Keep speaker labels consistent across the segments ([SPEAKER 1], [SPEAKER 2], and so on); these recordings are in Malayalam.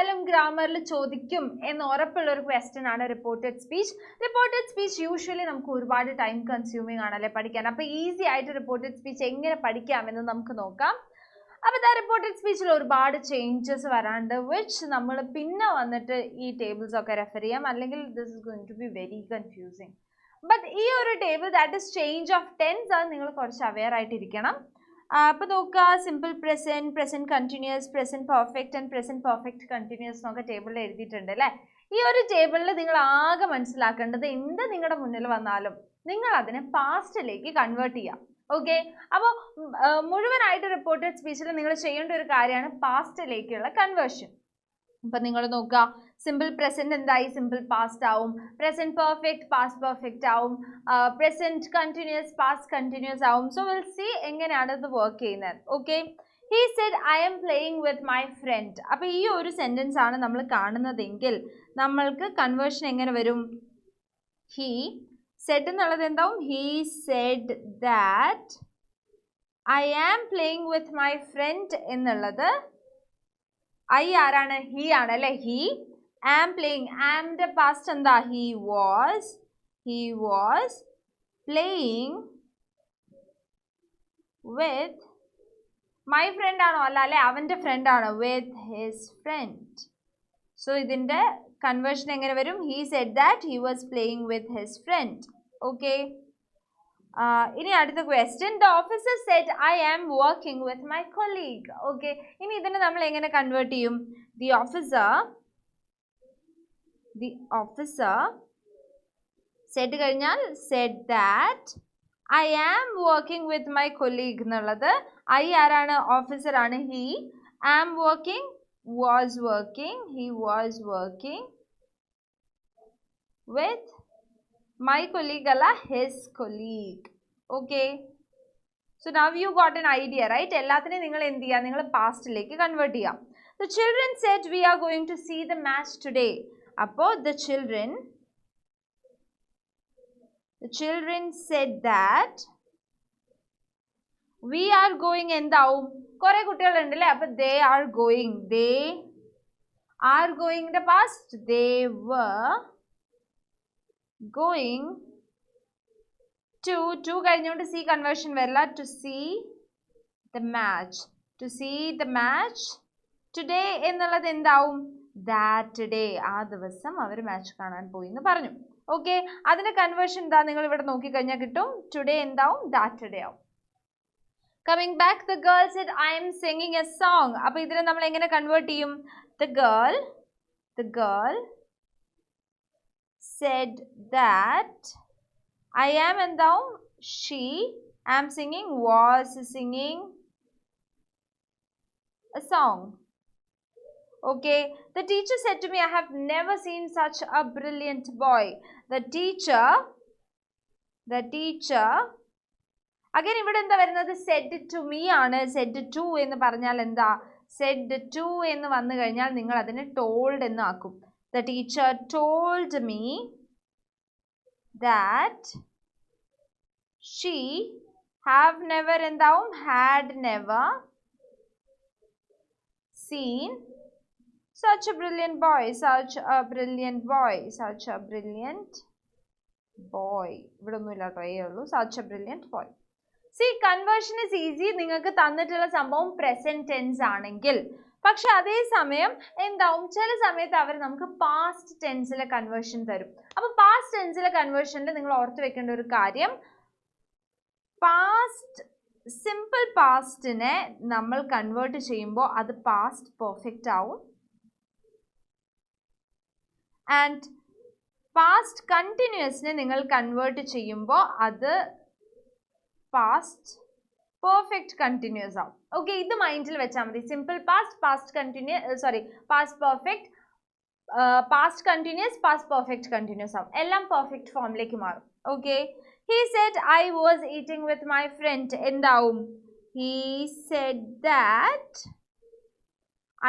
[SPEAKER 1] എന്തായാലും ഗ്രാമറിൽ ചോദിക്കും എന്ന് ഉറപ്പുള്ള ഒരു ക്വസ്റ്റ്യൻ ആണ് reported speech. Reported speech usually നമുക്ക് ഒരുപാട് ടൈം കൺസ്യൂമിംഗ് ആണല്ലേ പഠിക്കാൻ. അപ്പോൾ ഈസി ആയിട്ട് റിപ്പോർട്ടഡ് സ്പീച്ച് എങ്ങനെ പഠിക്കാമെന്ന് നമുക്ക് നോക്കാം. അപ്പോൾ റിപ്പോർട്ടഡ് സ്പീച്ചിൽ ഒരുപാട് ചേഞ്ചസ് വരാണ്ട് വിച്ച് നമ്മൾ പിന്നെ വന്നിട്ട് ഈ ടേബിൾസ് ഒക്കെ റെഫർ ചെയ്യാം, അല്ലെങ്കിൽ this is going to be very confusing. But ഈ ഒരു table that is change of tense അത് നിങ്ങൾ കുറച്ച് അവെയർ ആയിട്ടിരിക്കണം. അപ്പോൾ നോക്കുക, simple present, present continuous, present perfect and present perfect continuous എന്നൊക്കെ ടേബിളിൽ എഴുതിയിട്ടുണ്ട് അല്ലേ. ഈ ഒരു ടേബിളിൽ നിങ്ങൾ ആകെ മനസ്സിലാക്കേണ്ടത് എന്ത് നിങ്ങളുടെ മുന്നിൽ വന്നാലും നിങ്ങൾ അതിനെ പാസ്റ്റിലേക്ക് കൺവേർട്ട് ചെയ്യാം. ഓക്കെ, അപ്പോൾ മുഴുവനായിട്ട് റിപ്പോർട്ടഡ് സ്പീച്ചിൽ നിങ്ങൾ ചെയ്യേണ്ട ഒരു കാര്യമാണ് പാസ്റ്റിലേക്കുള്ള കൺവേർഷൻ. അപ്പം നിങ്ങൾ നോക്കുക, സിമ്പിൾ പ്രസൻറ്റ് എന്തായി, സിമ്പിൾ പാസ്റ്റ് ആവും. പ്രസൻറ്റ് പെർഫെക്റ്റ് പാസ്റ്റ് പെർഫെക്റ്റ് ആവും. പ്രസൻറ്റ് കണ്ടിന്യൂസ് പാസ്റ്റ് കണ്ടിന്യൂസ് ആവും. സോ വിൽ സി എങ്ങനെയാണ് ഇത് വർക്ക് ചെയ്യുന്നത്. Okay, he said I am playing with my friend. അപ്പോൾ ഈ ഒരു സെൻറ്റൻസ് ആണ് നമ്മൾ കാണുന്നതെങ്കിൽ നമ്മൾക്ക് കൺവേർഷൻ എങ്ങനെ വരും? ഹി സെഡ് എന്നുള്ളത് എന്താവും? He said that I am playing with my friend എന്നുള്ളത് ഐ ആരാണ്? ഹി ആണ് അല്ലേ. ഹി ആം പ്ലേയിങ്, ആമിൻ്റെ പാസ്റ്റ് എന്താ? He was playing with my friend ആണോ? അല്ല അല്ലേ, അവൻ്റെ ഫ്രണ്ട് ആണ്. With his friend. സോ ഇതിൻ്റെ കൺവേർഷൻ എങ്ങനെ വരും? He said that he was playing with his friend. Okay, ഇനി അടുത്ത question, the officer said I am working with my colleague. Okay, ഇനി ഇതിനെ നമ്മൾ എങ്ങനെ കൺവേർട്ട് ചെയ്യും? ദി ഓഫീസർ സെഡ് കഴിഞ്ഞാൽ said that I am working with my colleague എന്നുള്ളത് ഐ ആരാണ്? ഓഫീസർ ആണ്. He am working was working, he was working with my colleague alla his colleague. Okay, so now you got an idea, right? ellathine ningal endu cheya, ningal past like convert cheya. The children said we are going to see the match today. appo the children said that we are going എന്താവും? കുറെ കുട്ടികളുണ്ടല്ലേ, അപ്പൊ they are going the past, they were going to കഴിഞ്ഞുകൊണ്ട് see conversion വരില്ല, to see the match today എന്നുള്ളത് എന്താവും? that day, ആ ദിവസം അവർ മാച്ച് കാണാൻ പോയി എന്ന് പറഞ്ഞു. ഓക്കെ, അതിന്റെ കൺവേർഷൻ എന്താ? നിങ്ങൾ ഇവിടെ നോക്കിക്കഴിഞ്ഞാൽ കിട്ടും. ടുഡേ എന്താവും? that day ആവും. Coming back, the girl said I am singing a song. അപ്പോൾ ഇതിനെ നമ്മൾ എങ്ങനെ കൺവേർട്ട് ചെയ്യും? The girl said that I am എന്താവും? she am singing was singing a song. Okay, the teacher said to me I have never seen such a brilliant boy. The teacher again ഇവിടെ എന്താ വരുന്നത്? സെഡ് ടു മീ ആണ്. സെഡ് ടു എന്ന് പറഞ്ഞാൽ എന്താ? സെഡ് ടു എന്ന് വന്നു കഴിഞ്ഞാൽ നിങ്ങൾ അതിനെ ടോൾഡ് എന്ന് ആക്കും. The teacher told me that she have never എന്താവും? Had never seen such a brilliant boy. ഇവിടെ ഒന്നുമില്ല കേട്ടോ, ഏ ഉള്ളൂ. such a brilliant boy. See, conversion is easy. നിങ്ങൾക്ക് തന്നിട്ടുള്ള സംഭവം പ്രസന്റ് ടെൻസ് ആണെങ്കിൽ. പക്ഷെ അതേ സമയം എന്താവും? ചില സമയത്ത് അവർ നമുക്ക് പാസ്റ്റ് ടെൻസിലെ കൺവേർഷൻ തരും. അപ്പൊ പാസ്റ്റ് ടെൻസിലെ കൺവേർഷനിൽ നിങ്ങൾ ഓർത്ത് വെക്കേണ്ട ഒരു കാര്യം, സിമ്പിൾ പാസ്റ്റിനെ നമ്മൾ കൺവേർട്ട് ചെയ്യുമ്പോൾ അത് പാസ്റ്റ് പെർഫെക്റ്റ് ആവും. ആൻഡ് പാസ്റ്റ് കണ്ടിന്യൂസിനെ നിങ്ങൾ കൺവേർട്ട് ചെയ്യുമ്പോൾ അത് പാസ്റ്റ് പെർഫെക്റ്റ് കണ്ടിന്യൂസ് ആവും. ഓക്കെ, ഇത് മൈൻഡിൽ വെച്ചാൽ മതി. Simple past, past perfect, past continuous, past perfect continuous ആവും. എല്ലാം പെർഫെക്റ്റ് ഫോമിലേക്ക് മാറും. Okay, he said I was eating with my friend. എന്താവും? he said that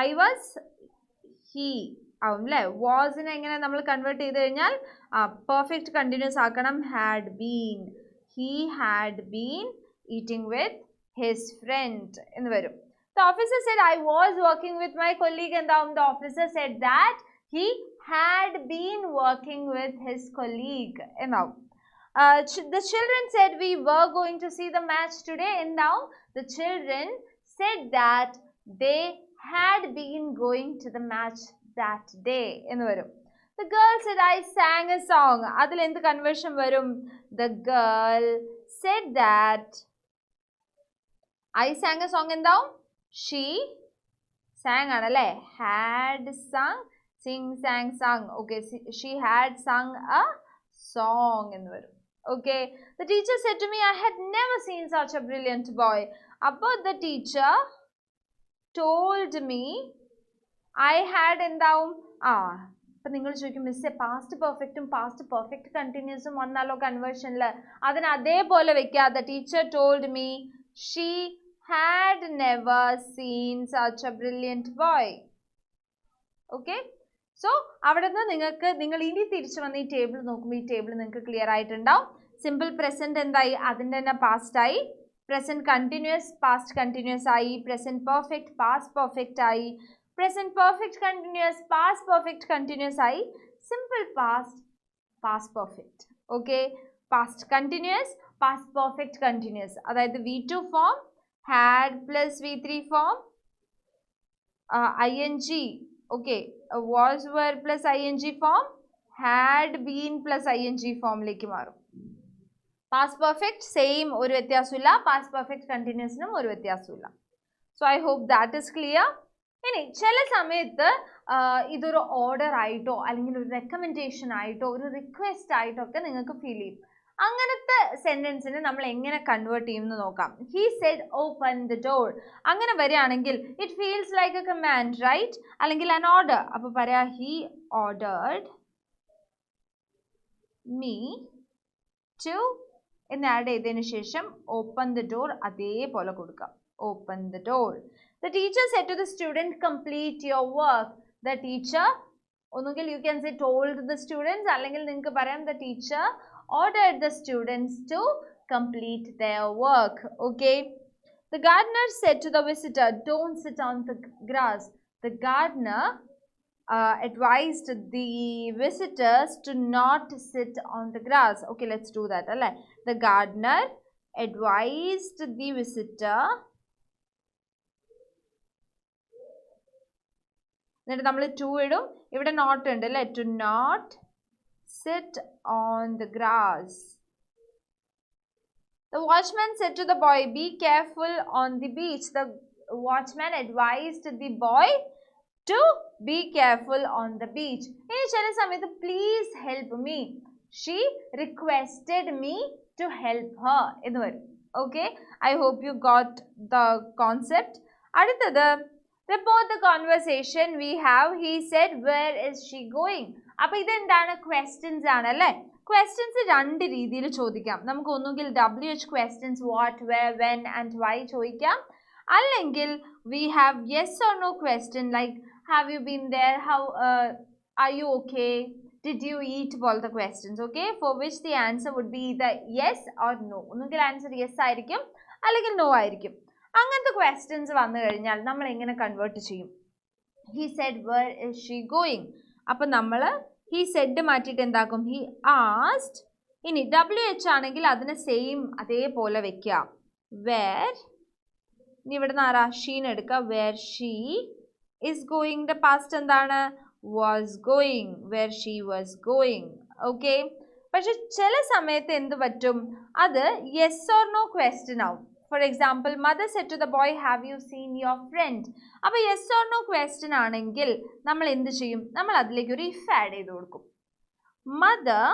[SPEAKER 1] I was he ആവും അല്ലേ. വാസിനെ എങ്ങനെ നമ്മൾ കൺവേർട്ട് ചെയ്ത് കഴിഞ്ഞാൽ പെർഫെക്റ്റ് കണ്ടിന്യൂസ് ആക്കണം. had been, he had been eating with his friend എന്ന് വരും. The officer said, I was working with my colleague, and the officer said that he had been working with his colleague. And now, the children said, we were going to see the match today. And now, the children said that they had been going to the match that day. എന്ന് വരും. The girl said, I sang a song. അതിൽ എന്ത് കൺവേർഷൻ വരും? The girl said that I sang a song എന്താവും? She sang ആണല്ലേ? Had sung, sing, sang, sung. Okay, she had sung a song എന്ന് വരും. Okay, the teacher said to me, I had never seen such a brilliant boy. About the teacher told me, I had എന്താവും? അപ്പം നിങ്ങൾ ചോദിക്കും, മിസ്സേ പാസ്റ്റ് പെർഫെക്റ്റും പാസ്റ്റ് പെർഫെക്റ്റ് കണ്ടിന്യൂസും വന്നാലോ കൺവേർഷനിൽ? അതിന് അതേപോലെ വെക്കാതെ teacher told me she had never scene such A brilliant boy. Okay, so അവിടെ നിന്ന് നിങ്ങൾ ഇനി തിരിച്ചു വന്ന് ഈ ടേബിൾ നോക്കുമ്പോൾ ഈ ടേബിൾ നിങ്ങൾക്ക് ക്ലിയർ ആയിട്ടുണ്ടാവും. സിമ്പിൾ പ്രസൻറ്റ് എന്തായി? അതിൻ്റെ തന്നെ പാസ്റ്റായി. പ്രസൻറ്റ് കണ്ടിന്യൂസ് പാസ്റ്റ് കണ്ടിന്യൂസ് ആയി. പ്രസൻറ്റ് പെർഫെക്റ്റ് പാസ്റ്റ് പെർഫെക്റ്റ് ആയി. Present perfect continuous, past perfect continuous ആയി. Simple past, past perfect. Okay, past continuous, past perfect continuous. അതായത് V2 form, had plus V3 form, ing, okay, was, were plus ing form, had been plus ing ഫോമിലേക്ക് മാറും. Past perfect same, ഒരു വ്യത്യാസമില്ല. Past perfect continuousനും ഒരു വ്യത്യാസമില്ല. So I hope that is clear. ഇനി ചില സമയത്ത് ഇതൊരു ഓർഡർ ആയിട്ടോ അല്ലെങ്കിൽ ഒരു റെക്കമെൻഡേഷൻ ആയിട്ടോ ഒരു റിക്വസ്റ്റ് ആയിട്ടോ ഒക്കെ നിങ്ങൾക്ക് ഫീൽ ചെയ്യും. അങ്ങനത്തെ സെന്റൻസിനെ നമ്മൾ എങ്ങനെ കൺവേർട്ട് ചെയ്യുമെന്ന് നോക്കാം. He said open the door. അങ്ങനെ വരികയാണെങ്കിൽ it feels like a command, right? അല്ലെങ്കിൽ ആൻ ഓർഡർ. അപ്പോൾ പറയാ ഹി ഓർഡേർഡ് മീ ടു എന്ന് ആഡ് ചെയ്തതിന് ശേഷം ഓപ്പൺ ദ ഡോർ അതേപോലെ കൊടുക്കാം. Open the door. The teacher said to the student, complete your work. The teacher, ഒന്നുകിൽ you can say told the students, അല്ലെങ്കിൽ നിങ്ങൾക്ക് പറയാം the teacher ordered the students to complete their work. Okay. The gardener said to the visitor, don't sit on the grass. The gardener advised the visitors to not sit on the grass. Okay, let's do that. The gardener advised the visitor. എന്നിട്ട് നമ്മൾ ടു ഇടും. ഇവിടെ നോട്ട് ഉണ്ട് അല്ലേ? To not sit on the grass. The watchman said to the boy, be careful on the beach. The watchman advised the boy to be careful on the beach. ഇനി ചില സമയത്ത് please help me. She requested me to help her എന്ന് വരും. Okay, I hope you got the concept. അടുത്തത് report the conversation we have. He said, where is she going? അപ്പോൾ ഇതെന്താണ്? ക്വസ്റ്റ്യൻസ് ആണ് അല്ലേ? ക്വസ്റ്റ്യൻസ് രണ്ട് രീതിയിൽ ചോദിക്കാം. നമുക്ക് ഒന്നുകിൽ WH questions, what, where, when and why ചോദിക്കാം. അല്ലെങ്കിൽ we have yes or no question like have you been there, how are you okay, did you eat, പോലത്തെ questions. Okay, for which the answer would be either yes or no. ഒന്നുകിൽ ആൻസർ yes ആയിരിക്കും അല്ലെങ്കിൽ no ആയിരിക്കും. അങ്ങനത്തെ ക്വസ്റ്റ്യൻസ് വന്നു കഴിഞ്ഞാൽ നമ്മൾ എങ്ങനെ കൺവേർട്ട് ചെയ്യും? He said where is she going. അപ്പം നമ്മൾ ഹി സെഡ് മാറ്റിയിട്ട് എന്താക്കും? He asked. ഇനി WH ആണെങ്കിൽ അതിനെ സെയിം അതേപോലെ വെക്കുക. വേർ, ഇനി ഇവിടെ നിന്ന് ആരാ? ഷീനെ എടുക്കുക. Where she is going. The past എന്താണ്? Was going. Where she was going. Okay, പക്ഷെ ചില സമയത്ത് എന്ത് പറ്റും? അത് യെസ് ഓർ നോ ക്വസ്റ്റ്യൻ ആവും. For example, mother said to the boy, have you seen your friend? അപ്പോൾ yes or no question ആണെങ്കിൽ നമ്മൾ എന്ത് ചെയ്യും? നമ്മൾ അതിലേക്ക് ഒരു if ആഡ് ചെയ്ത് കൊടുക്കും. Mother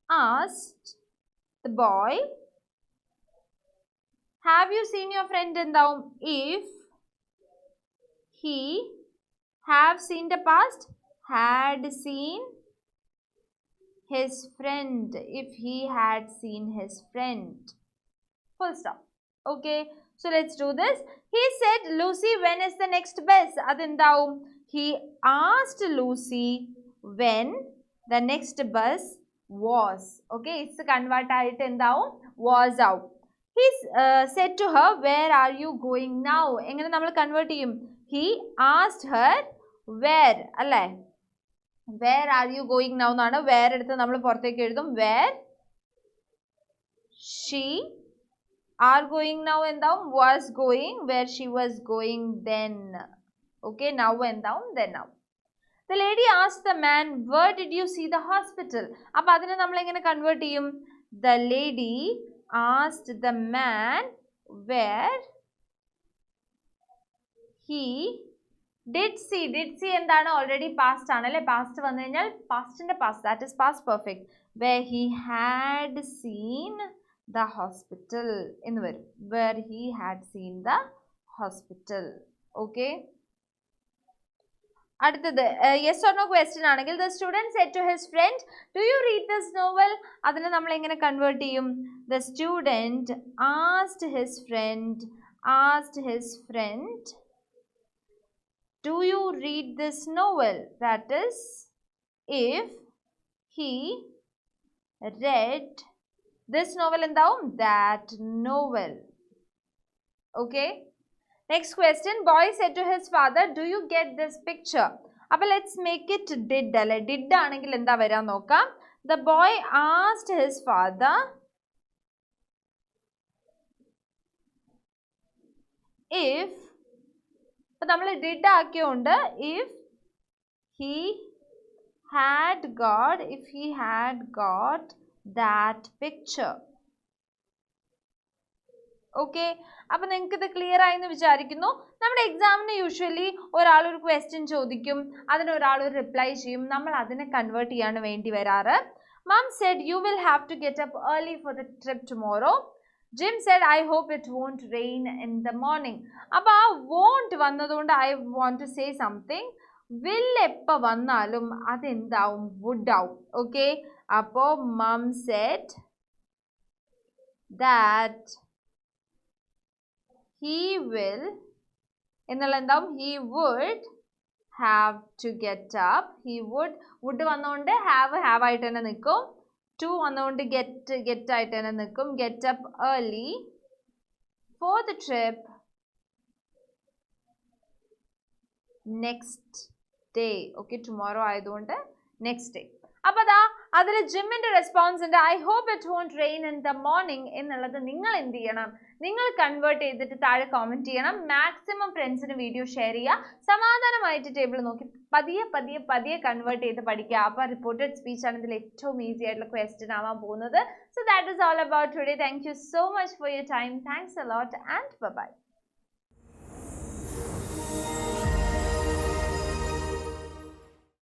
[SPEAKER 1] asked the boy, have you seen your friend? എന്താവും? If he have seen the past, had seen his friend. If he had seen his friend. Full stop. Okay, so let's do this. He said, Lucy, when is the next bus? Adindavum. He asked Lucy when the next bus was. Okay, it's convert aayittu endavum was out. He said to her, where are you going now? എങ്ങനെ നമ്മൾ കൺവേർട്ട് ചെയ്യും? He asked her where, അല്ലേ? Where are you going now എന്നാണ്. Where എടുത്ത് നമ്മൾ പുറത്തേക്ക് എഴുതും. Where she are going now എന്താവും? Was going. Where she was going then. Okay, now എന്താവും? Then now. The lady asked the man, where did you see the hospital? അപ്പോൾ അതിനെ നമ്മൾ എങ്ങനെ കൺവേർട്ട് ചെയ്യും? The lady asked the man where he did see. Did see എന്താണ്? Already past ആണ് അല്ലേ? Past വന്നു കഴിഞ്ഞാൽ pastന്റെ past, that is past perfect. Where he had seen the hospital എന്ന് വരും. Where he had seen the hospital. Okay. അടുത്തത് yes or no question ആണെങ്കിൽ the student said to his friend, do you read this novel? അതിനെ നമ്മൾ എങ്ങനെ കൺവേർട്ട് ചെയ്യും? The student asked his friend, do you read this novel? That is, if he read this novel എന്താവും? That novel. Okay. Next question, boy said to his father, do you get this picture? അപ്പോൾ let's make it did അല്ലേ? Did ആണെങ്കിൽ എന്താ വരാൻ നോക്കാം. The boy asked his father if, അപ്പോൾ നമ്മൾ did ആക്കിയോണ്ട് if he had got that picture. Okay, അപ്പം നിങ്ങൾക്ക് ഇത് ക്ലിയർ ആയെന്ന് വിചാരിക്കുന്നു. നമ്മുടെ എക്സാമിന് യൂഷ്വലി ഒരാളൊരു ക്വസ്റ്റ്യൻ ചോദിക്കും, അതിന് ഒരാൾ ഒരു റിപ്ലൈ ചെയ്യും, നമ്മൾ അതിനെ കൺവേർട്ട് ചെയ്യാണ് വേണ്ടി വരാറ്. Mom said you will have to get up early for the trip tomorrow. Jim said I hope it won't rain in the morning. അപ്പോൾ ആ won't വന്നതുകൊണ്ട് I want to say something. will എപ്പോൾ വന്നാലും അതെന്താവും? would ആവും. ഓക്കെ, അപ്പോൾ Mom said that he will എന്നുള്ള എന്താവും? he would have to get up. he would വന്നുകൊണ്ട് have ആയിട്ട് തന്നെ നിൽക്കും. to വന്നുകൊണ്ട് get ആയിട്ട് തന്നെ നിൽക്കും. get up early for the trip next day. okay, tomorrow ആയതുകൊണ്ട് next day. അപ്പോൾ അതിൽ ജിമ്മിന്റെ റെസ്പോൺസ് ഉണ്ട്, I hope it won't rain in the morning എന്നുള്ളത് നിങ്ങൾ എന്ത് ചെയ്യണം? നിങ്ങൾ കൺവേർട്ട് ചെയ്തിട്ട് താഴെ കോമെന്റ് ചെയ്യണം. മാക്സിമം ഫ്രണ്ട്സിന് വീഡിയോ ഷെയർ ചെയ്യുക. സമാധാനമായിട്ട് ടേബിൾ നോക്കി പതിയെ കൺവേർട്ട് ചെയ്ത് പഠിക്കുക. അപ്പോൾ റിപ്പോർട്ടഡ് സ്പീച്ച് ആണ് ഇതിൽ ഏറ്റവും ഈസി ആയിട്ടുള്ള ക്വസ്റ്റ്യൻ ആവാൻ പോകുന്നത്. So that is all about today. Thank you so much for your time. Thanks a lot and by.